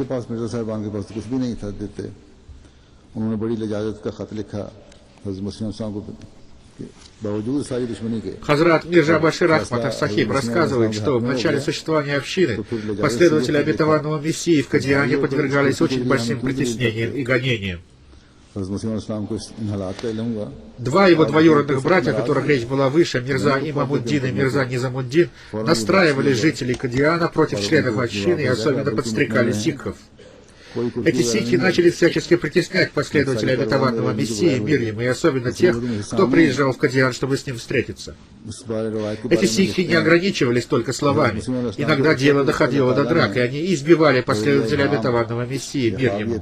Хазрат Мирза Башир Ахмад ас-Сахиб рассказывает, что в начале существования общины последователи обетованного Мессии в Кадиане подвергались очень большим притеснениям и гонениям. Два его двоюродных братья, о которых речь была выше, Мирза Имамуддин и Мирза Низамуддин, настраивали жителей Кадиана против членов общины и особенно подстрекали сикхов. Эти сикхи начали всячески притеснять последователей обетованного Мессии, мир ему, и особенно тех, кто приезжал в Кадиан, чтобы с ним встретиться. Эти сикхи не ограничивались только словами. Иногда дело доходило до драк, и они избивали последователей обетованного Мессии, мир ему.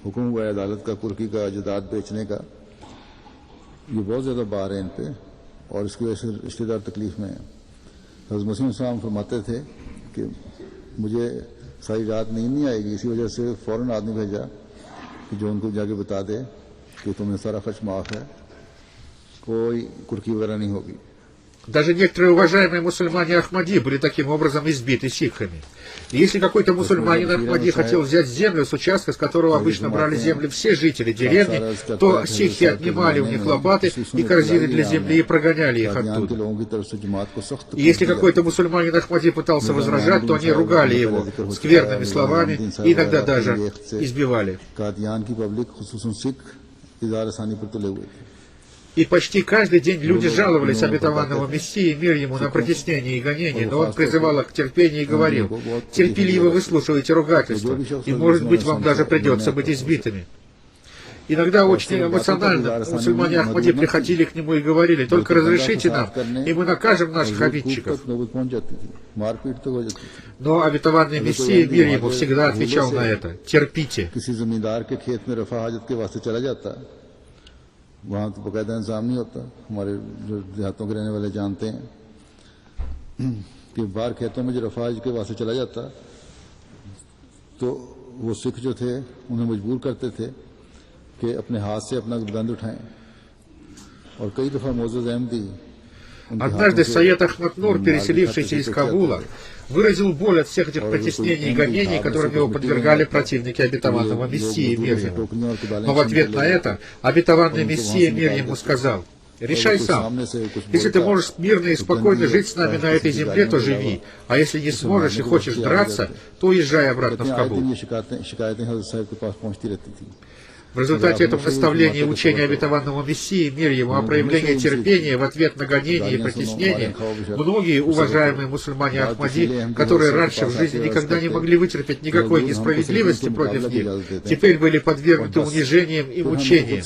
हुक्म हुआ है अदालत का कुर्की का जायदाद बेचने का, ये बहुत ज़्यादा बार है इन पे और इसकी वजह से रिश्तेदार तकलीफ में है। हज़रत मसीह सल्लल्लाहु अलैहि वसल्लम फरमाते थे कि मुझे सारी रात नींद नहीं आएगी, इसी वजह से फ़ौरन आदमी भेजा कि जो उनको जाके बता दे कि तुम्हें सारा खर्च माफ़ है, कोई कुर्की वगैरह नहीं होगी। Даже некоторые уважаемые мусульмане Ахмади были таким образом избиты сикхами. И если какой-то мусульманин Ахмади хотел взять землю с участка, с которого обычно брали землю все жители деревни, то сикхи отнимали у них лопаты и корзины для земли и прогоняли их оттуда. И если какой-то мусульманин Ахмади пытался возражать, то они ругали его скверными словами и иногда даже избивали. И почти каждый день люди жаловались обетованному Мессии, мир ему, на притеснение и гонение, но он призывал их к терпению и говорил: терпеливо выслушивайте ругательства, и, может быть, вам даже придется быть избитыми. Иногда очень эмоционально мусульмане Ахмади приходили к нему и говорили: только разрешите нам, и мы накажем наших обидчиков. Но обетованный Мессия, мир ему, всегда отвечал на это: терпите. वहाँ तो बाकायदा इंतजाम नहीं होता। हमारे जो देहातों के रहने वाले जानते हैं कि बाहर खेतों में जो रफाज के वास्ते चला जाता तो वो सिख जो थे उन्हें मजबूर करते थे कि अपने हाथ से अपना गंद उठाएं और कई दफ़ा मोअज़्ज़ज़ अहमदी Однажды Сайед Ахмад Нур, переселившийся из Кабула, выразил боль от всех этих притеснений и гонений, которым его подвергали противники обетованного Мессии, мир ему. Но в ответ на это обетованный Мессия, мир ему, сказал: решай сам. Если ты можешь мирно и спокойно жить с нами на этой земле, то живи. А если не сможешь и хочешь драться, то уезжай обратно в Кабул. В результате этого наставления и учения обетованного Мессии, мир ему, о проявлении терпения в ответ на гонения и притеснения, многие уважаемые мусульмане Ахмади, которые раньше в жизни никогда не могли вытерпеть никакой несправедливости против них, теперь были подвергнуты унижениям и мучениям,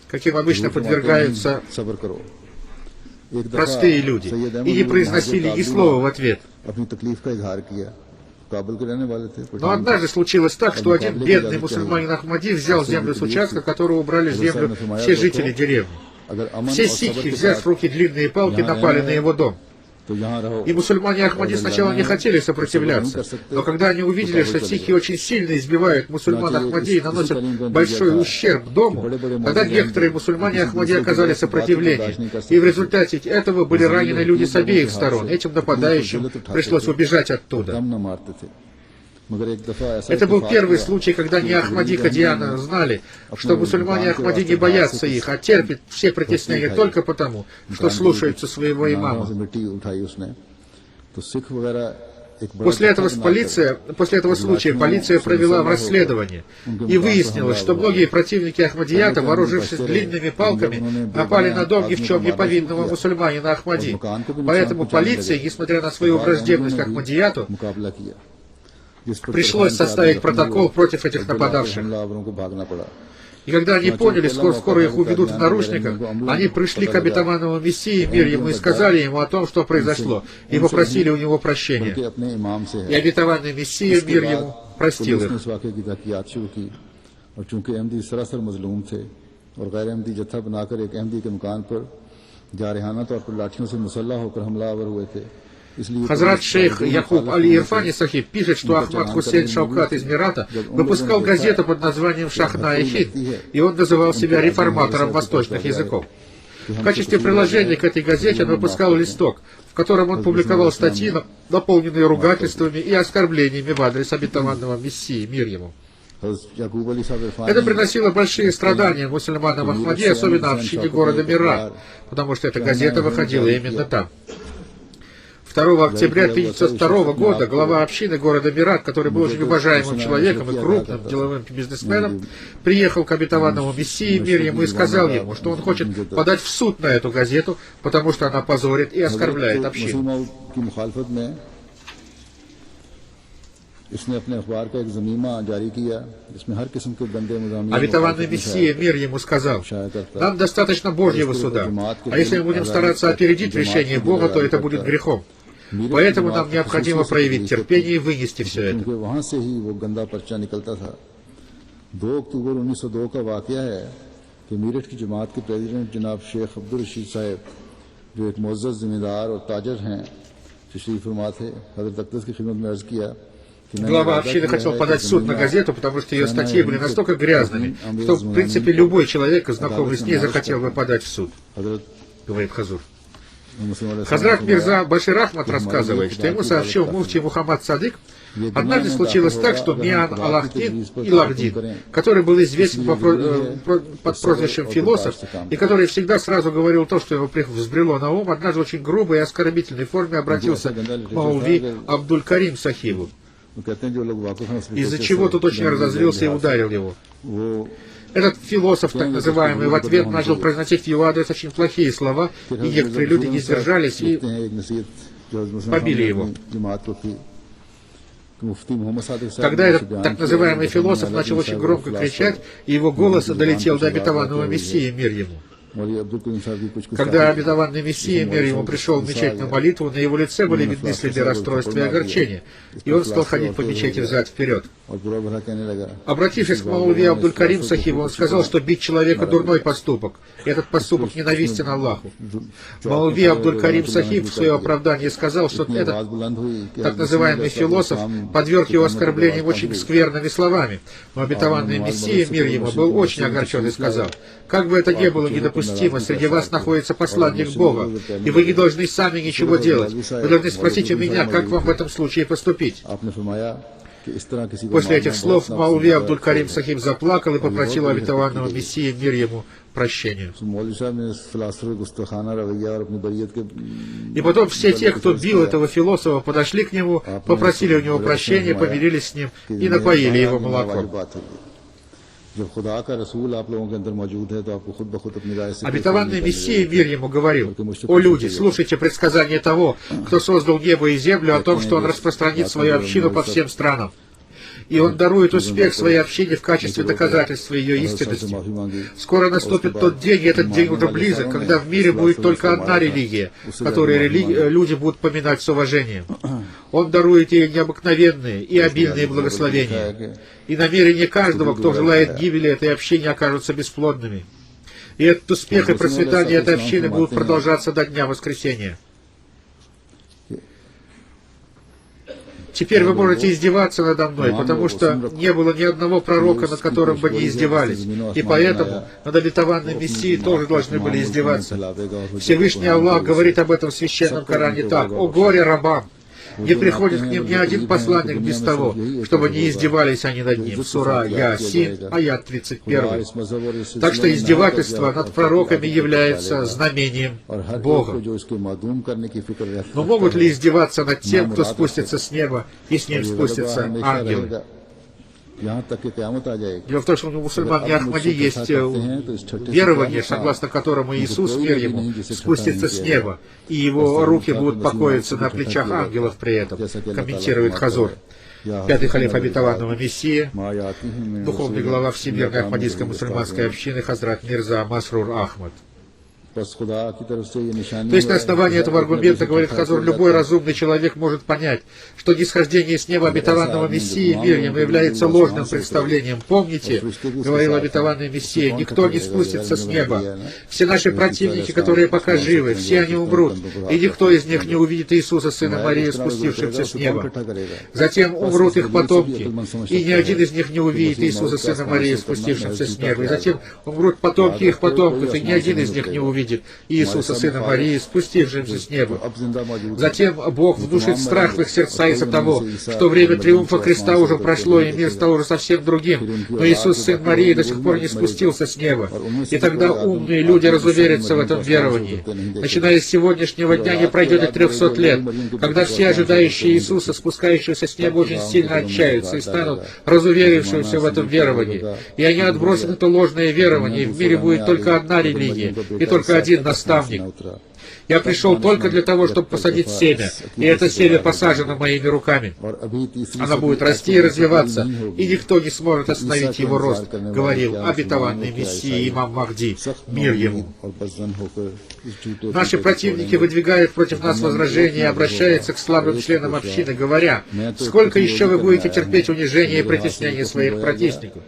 каким обычно подвергаются простые люди, и не произносили ни слова в ответ. काबुल के रहने वाले थे। Но однажды случилось так, что один бедный мусульманин Ахмади взял землю с участка, которого убрали землю все жители деревни. Все сикхи, взяв в руки длинные палки, напали на его дом. И мусульмане Ахмади сначала не хотели сопротивляться, но когда они увидели, что сикхи очень сильно избивают мусульман Ахмади и наносят большой ущерб дому, тогда некоторые мусульмане Ахмади оказали сопротивление. И в результате этого были ранены люди с обеих сторон. Этим нападающим пришлось убежать оттуда. Это был первый случай, когда не Ахмади Кадьяна знали, что мусульмане Ахмади не боятся их, а терпят все притеснения только потому, что слушаются своего имама. После этого случая полиция провела расследование и выяснилось, что многие противники Ахмадията, вооружившись длинными палками, напали на дом ни в чем не повинного мусульманина Ахмади. Поэтому полиция, несмотря на свою враждебность к Ахмадияту, пришлось составить протокол против этих нападавших. И когда они поняли, что скоро их уведут в наручниках, они пришли к обетованному Мессии, мир ему, и сказали ему о том, что произошло, и попросили у него прощения. И обетованный Мессия, мир ему, простил их. Хазрат шейх Якуб Али Ирфани Сахиб пишет, что Ахмад Хусейн Шаукат из Мирата выпускал газету под названием «Шахна и Хинд», и он называл себя реформатором восточных языков. В качестве приложения к этой газете он выпускал листок, в котором он публиковал статьи, наполненные ругательствами и оскорблениями в адрес обетованного Мессии, мир ему. Это приносило большие страдания мусульманам Ахмади, особенно общине города Мират, потому что эта газета выходила именно там. 2 октября 1902 года глава общины города Мират, который был очень уважаемым человеком и крупным деловым бизнесменом, приехал к обетованному Мессии, мир ему, и сказал ему, что он хочет подать в суд на эту газету, потому что она позорит и оскорбляет общину. Обетованный Мессия, мир ему, сказал: нам достаточно Божьего суда, а если мы будем стараться опередить решение Бога, то это будет грехом. Поэтому нам необходимо проявить терпение и вынести все это. 2 अक्टूबर 1902 का वाकया है कि मीरठ की जमात के प्रेसिडेंट जनाब शेख अब्दुल रशीद साहब, जो एक मुअज़्ज़ज़ ज़मींदार और ताजर हैं, तशरीफ़ फरमा थे, हज़रत अक़दस की खिदमत में अर्ज़ किया। Глава общины хотел подать в суд на газету, потому что ее статьи были настолько грязными, что, в принципе, любой человек, знакомый с ней, захотел бы подать в суд, говорит Хазур. Хазрат Мирза Башир Ахмад рассказывает, что ему сообщил муфти Мухаммад Садык: однажды случилось так, что Миан Аллахдин и Лахдин, который был известен под прозвищем философ, и который всегда сразу говорил то, что его взбрело на ум, однажды очень грубой и оскорбительной форме обратился к Маулви Абдуль-Карим Сахибу, из-за чего тот очень разозлился и ударил его. Этот философ, так называемый, в ответ начал произносить в его адрес очень плохие слова, и некоторые люди не сдержались и побили его. Тогда этот так называемый философ начал очень громко кричать, и его голос долетел до обетованного Мессии, мир ему. Когда обетованный Мессия, мир ему, пришел в мечеть на молитву, на его лице были видны следы расстройства и огорчения, и он стал ходить по мечети взад-вперед. Обратившись к Маулви Абдуль-Карим Сахибу, он сказал, что бить человека — дурной поступок, и этот поступок ненавистен Аллаху. Маулви Абдуль-Карим Сахиб в свое оправдание сказал, что этот так называемый философ подверг его оскорблениям очень скверными словами, но обетованный Мессия, мир ему, был очень огорчен и сказал: как бы это ни было недопустимо, среди вас находится посланник Бога, и вы не должны сами ничего делать. Вы должны спросить у меня, как вам в этом случае поступить. После этих слов Маулви Абдуль-Карим Сахиб заплакал и попросил обетованного Мессии, мир ему, прощения. И потом все те, кто бил этого философа, подошли к нему, попросили у него прощения, помирились с ним и напоили его молоком. Обетованный Мессия, мир ему, говорил: «О люди, слушайте предсказание того, кто создал небо и землю, о том, что он распространит свою общину по всем странам. И он дарует успех своей общине в качестве доказательства ее истинности. Скоро наступит тот день, и этот день уже близок, когда в мире будет только одна религия, которую люди будут поминать с уважением. Он дарует ей необыкновенные и обильные благословения. И намерения каждого, кто желает гибели этой общины, окажутся бесплодными. И этот успех и процветание этой общины будут продолжаться до Дня Воскресения. Теперь вы можете издеваться надо мной, потому что не было ни одного пророка, над которым бы не издевались. И поэтому над обетованным Мессией тоже должны были издеваться. Всевышний Аллах говорит об этом в Священном Коране так: «О горе рабам! Не приходит к ним ни один посланник без того, чтобы не издевались они над ним». Сура Ясин, аят 31. Так что издевательство над пророками является знамением Бога. Но могут ли издеваться над тем, кто спустится с неба, и с ним спустятся ангелы? Дело в том, что у мусульман и Ахмади есть верование, согласно которому Иисус, мир ему, спустится с неба, и его руки будут покоиться на плечах ангелов при этом, комментирует Хазур. Пятый халиф обетованного Мессии, духовный глава Всемирной Ахмадийской мусульманской общины Хазрат Мирза Масрур Ахмад. То есть на основании этого аргумента, говорит Хазур, любой разумный человек может понять, что нисхождение с неба обетованного Мессии, мир ему, является ложным представлением. Помните, говорил обетованный Мессия, никто не спустится с неба. Все наши противники, которые пока живы, все они умрут, и никто из них не увидит Иисуса, сына Марии, спустившимся с неба. Затем умрут их потомки, и ни один из них не увидит Иисуса, сына Марии, спустившимся с неба. И затем умрут потомки их потомков, и ни один из них не увидит Иисуса, сына Марии, спустившимся с неба. Затем Бог внушит страх в их сердца из-за того, что время триумфа Христа уже прошло, и мир стал уже совсем другим. Но Иисус, сын Марии, до сих пор не спустился с неба. И тогда умные люди разуверятся в этом веровании. Начиная с сегодняшнего дня не пройдет и 300 лет, когда все ожидающие Иисуса, спускающегося с неба, очень сильно отчаются и станут разуверившимся в этом веровании. И они отбросят это ложное верование, и в мире будет только одна религия, и только один наставник. Я пришел только для того, чтобы посадить семя, и это семя посажено моими руками. Она будет расти и развиваться, и никто не сможет остановить его рост, говорил обетованный Мессия имам Махди, мир ему. Наши противники выдвигают против нас возражения и обращаются к слабым членам общины, говоря: сколько еще вы будете терпеть унижение и притеснение своих противников?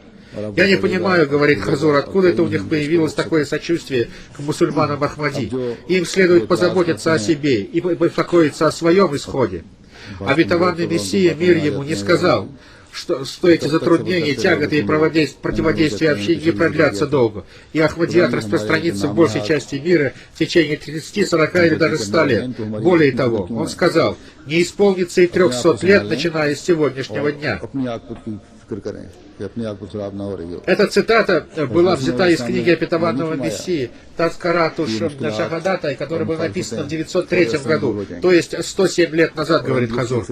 Я не понимаю, говорит Хазур, откуда это у них появилось такое сочувствие к мусульманам Ахмади. Им следует позаботиться о себе и беспокоиться о своем исходе. Обетованный Мессия, мир ему, не сказал, что эти затруднения, тяготы и противодействия общине не продлятся долго, и ахмадият распространится в большей части мира в течение 30, 40 или даже 100 лет. Более того, он сказал, не исполнится и 300 лет, начиная с сегодняшнего дня. Эта цитата была взята из книги обетованного Мессии Тазкарату Шахадатай, которая была написана в 903 году, то есть 107 лет назад, говорит Хазур.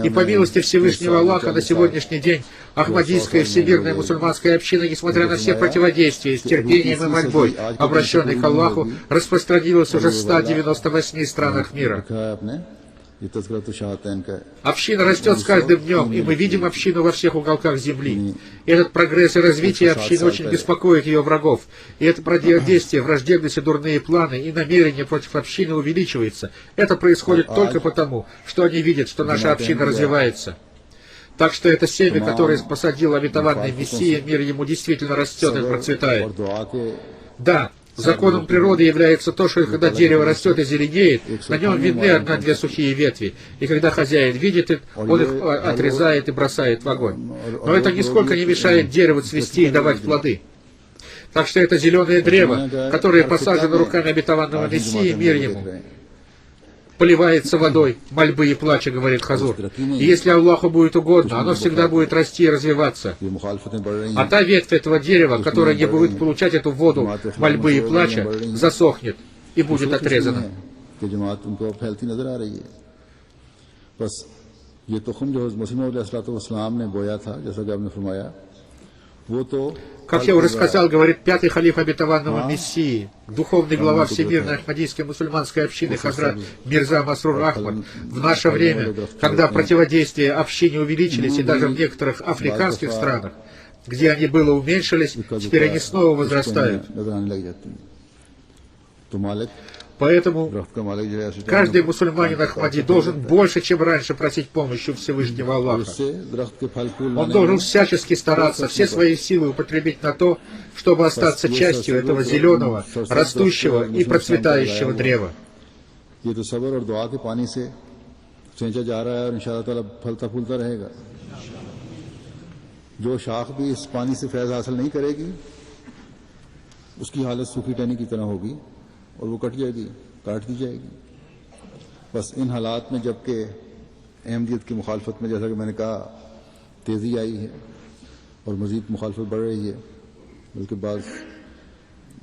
И по милости Всевышнего Аллаха на сегодняшний день Ахмадийская всемирная мусульманская община, несмотря на все противодействия, с терпением и мольбой, обращенной к Аллаху, распространилась уже в 198 странах мира. Община растет с каждым днем, и мы видим общину во всех уголках земли. И этот прогресс и развитие общины очень беспокоит ее врагов. И это противодействие, враждебность и дурные планы и намерения против общины увеличивается. Это происходит только потому, что они видят, что наша община развивается. Так что это семя, которое посадил обетованный Мессия, мир ему действительно растет и процветает. Да, законом природы является то, что когда дерево растет и зеленеет, на нем видны одна-две сухие ветви. И когда хозяин видит их, он их отрезает и бросает в огонь. Но это нисколько не мешает дереву цвести и давать плоды. Так что это зеленое древо, которое посажено руками обетованного Мессии, мир ему, поливается водой, мольбы и плача, говорит Хазур. И если Аллаху будет угодно, оно всегда будет расти и развиваться. А та ветвь этого дерева, которая не будет получать эту воду, мольбы и плача, засохнет и будет отрезана. Как я уже сказал, говорит пятый халиф обетованного Мессии, духовный глава Всемирной Ахмадийской мусульманской общины Хазрат Мирза Масрур Ахмад, в наше время, когда противодействия общине увеличились и даже в некоторых африканских странах, где они было уменьшились, теперь они снова возрастают. Поэтому दरख्त का मालिक जो है उसी टाइम каждый мусульманин Ахмади должен больше, чем раньше, просить помощи у Всевышнего Аллаха. उससे दरख्त के फल फूल Он लाने должен में всячески стараться, все свои силы употребить на то, чтобы остаться частью этого зеленого, растущего и процветающего древа. ये तो सब्र और दुआ के पानी से सिंचा जा रहा है और इंशाअल्लाह ताला फलता फूलता रहेगा। जो शाख भी इस पानी से फैज़ हासिल नहीं करेगी उसकी हालत सूखी टहनी की तरह होगी और वो कट जाएगी, काट दी जाएगी। बस इन हालात में जबकि अहमदियत की मुखालफत में जैसा कि मैंने कहा तेज़ी आई है और मज़ीद मुखालफत बढ़ रही है, बल्कि बाज़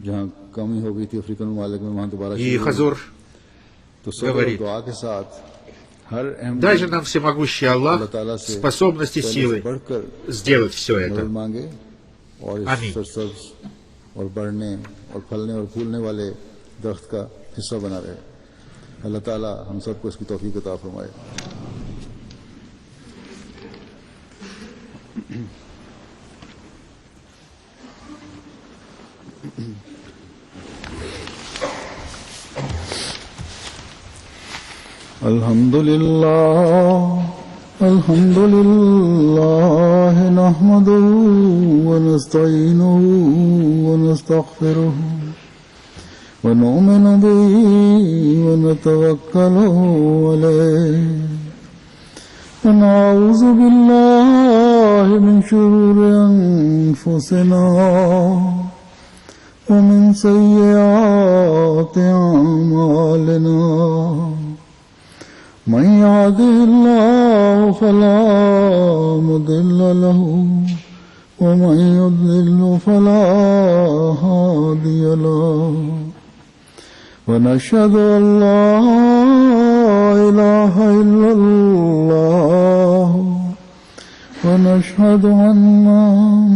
जहाँ कमी हो गई थी अफ्रीकन ममालिक में वहाँ दोबारा И Хазур तो सब्र और दुआ के साथ हर अहम дай же нам всемогущий Аллах अल्लाह ताला से способности силы बढ़कर сделать все मदद это. मांगे और इस आमीन. सरसब्ज और बढ़ने और फलने और फूलने वाले दरख्त का हिस्सा बना रहे। अल्लाह ताला हम सबको इसकी तौफीक अता फरमाए। अल्हम्दुलिल्लाह नहमदुहु व नस्तईनुहु व नस्तगफिरुहु व नु'मिनु बिही व नतवक्कलु अलैहि व नऊज़ु बिल्लाहि मिन शुरूरि अनफुसिना व मिन सय्यिआति अअमालिना من يهده الله فلا مضل له ومن يضلل فلا هادي له ونشهد أن لا إله إلا الله ونشهد أن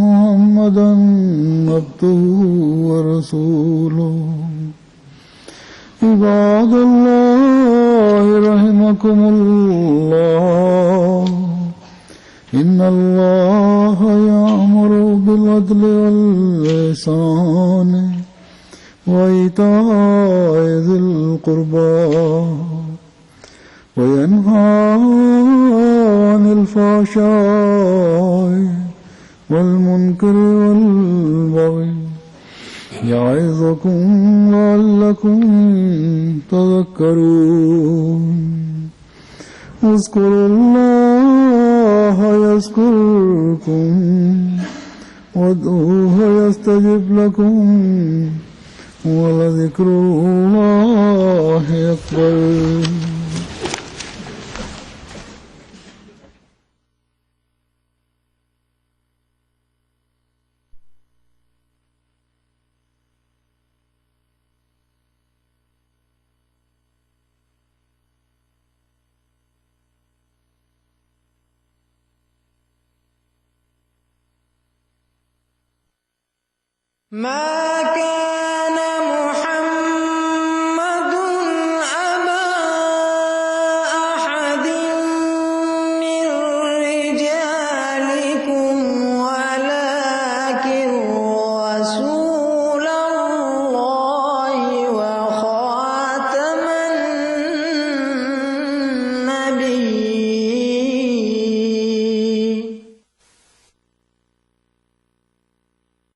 محمدا عبده ورسوله عباد الله رحمكم الله إن الله يأمر بالعدل والإحسان وإيتاء ذي القربى وينهى عن الفحشاء والمنكر والبغي يعظكم لعلكم تذكرون اذكروا الله يذكركم وادعوه يستجب لكم ولذكر الله أكبر. ما كان